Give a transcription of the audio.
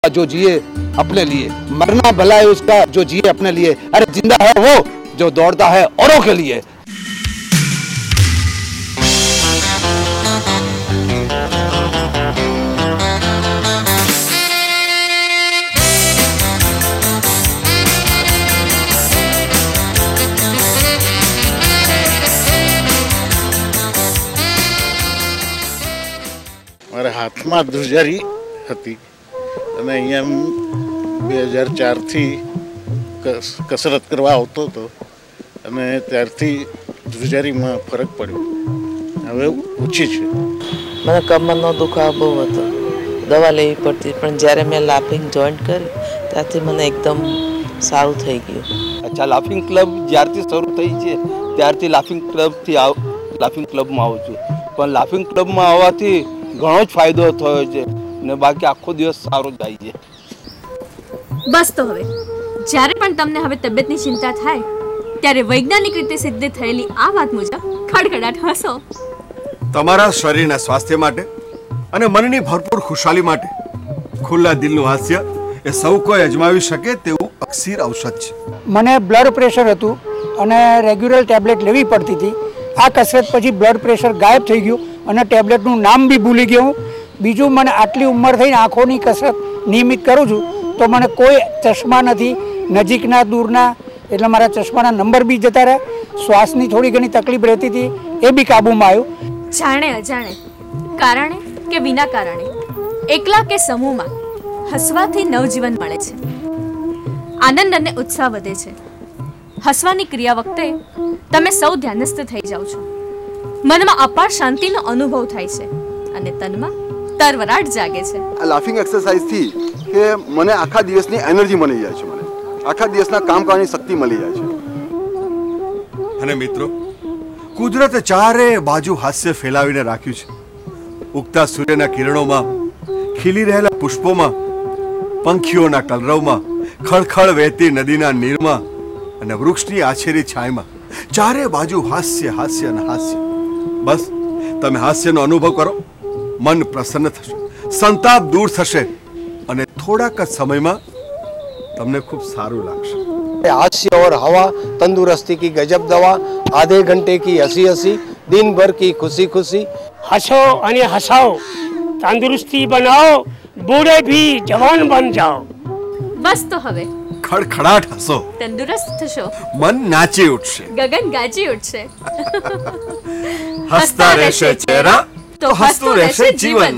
जो जिए अपने लिए, मरना भला है उसका जो जिए अपने लिए। अरे जिंदा है वो जो दौड़ता है औरों के लिए। મારા હાથમાં ધ્રુજારી હતી અને અહીંયા 2004થી કસરત કરવા આવતો હતો અને ત્યારથી ધ્રુજારીમાં ફરક પડ્યો, હવે ઓછી છે. મને કમરનો દુખાવો બહુ હતો, દવા લેવી પડતી, પણ જ્યારે મેં લાફિંગ જોઈન્ટ કરી ત્યારથી મને એકદમ સારું થઈ ગયું. અચ્છા, લાફિંગ ક્લબ જ્યારથી શરૂ થઈ છે ત્યારથી લાફિંગ ક્લબમાં આવું છું, પણ લાફિંગ ક્લબમાં આવવાથી ઘણો જ ફાયદો થયો છે ને બાકી આખો દિવસ સારો જાય છે. બસ તો હવે જ્યારે પણ તમને હવે તબિયતની ચિંતા થાય ત્યારે વૈજ્ઞાનિક રીતે સિદ્ધ થયેલી આ વાત મુજબ ખડખડાટ હસો. તમારા શરીરના સ્વાસ્થ્ય માટે અને મનની ભરપૂર ખુશાલી માટે ખુલ્લા દિલનું હાસ્ય એ સૌ કોઈ અજમાવી શકે તેવું અક્ષીર ઔષધ છે. મને બ્લડ પ્રેશર હતું અને રેગ્યુલર ટેબ્લેટ લેવી પડતી હતી. આ કસરત પછી બ્લડ પ્રેશર ગાયબ થઈ ગયું અને ટેબ્લેટનું નામ બી ભૂલી ગયો હું. બીજું, મને આટલી ઉંમર થઈને આંખોની કસરત નિયમિત કરું છું તો મને કોઈ ચશ્મા નથી, નજીકના દૂરના, એટલે મારા ચશ્માના નંબર બી જતા રહ્યા. શ્વાસની થોડી ઘણી તકલીફ રહેતી હતી, એ બી કાબૂમાં આવ્યું. જાણે અજાણે, કારણે કે વિના કારણે, એકલા કે સમૂહમાં હસવાથી નવજીવન મળે છે, આનંદ અને ઉત્સાહ વધે છે. હસવાની ક્રિયા વખતે તમે સૌ ધ્યાનસ્થ થઈ જાઓ છો, મનમાં અપાર શાંતિનો અનુભવ થાય છે અને તનમાં તરવરાટ જાગે છે. આ લાફિંગ એક્સરસાઇઝથી કે મને આખા દિવસની એનર્જી મળી જાય છે, મને આખા દિવસના કામ કરવાની શક્તિ મળી જાય છે. અને મિત્રો, કુદરતે ચારે બાજુ હાસ્ય ફેલાવીને રાખ્યું છે. ઉગતા સૂર્યના કિરણોમાં, ખીલી રહેલા પુષ્પોમાં, પંખીઓના કલરવમાં, ખળખળ વહેતી નદીના નીરમાં અને વૃક્ષની આછેરી છાયમાં ચારે બાજુ હાસ્ય હાસ્ય અને હાસ્ય. બસ તમે હાસ્યનો અનુભવ કરો, મન પ્રસન્ન થશે, સંતાપ દૂર થશે અને થોડાક જ સમયમાં તમને ખૂબ સારું લાગશે. हास्य और हवा तंदुरुस्ती की गजब दवा, आधे घंटे की हंसी हंसी, दिन भर की खुशी खुशी. હસો અને હસાઓ, તંદુરસ્તી બનાવો, બૂढ़े भी જવાન બન જાઓ. બસ તો હવે ખડખડાટ હસો, તંદુરસ્ત થશો, મન નાચી ઉઠશે, ગગન ગાજી ઉઠશે. હસતા રહેશે ચહેરા તો હસતું રહેશે જીવન.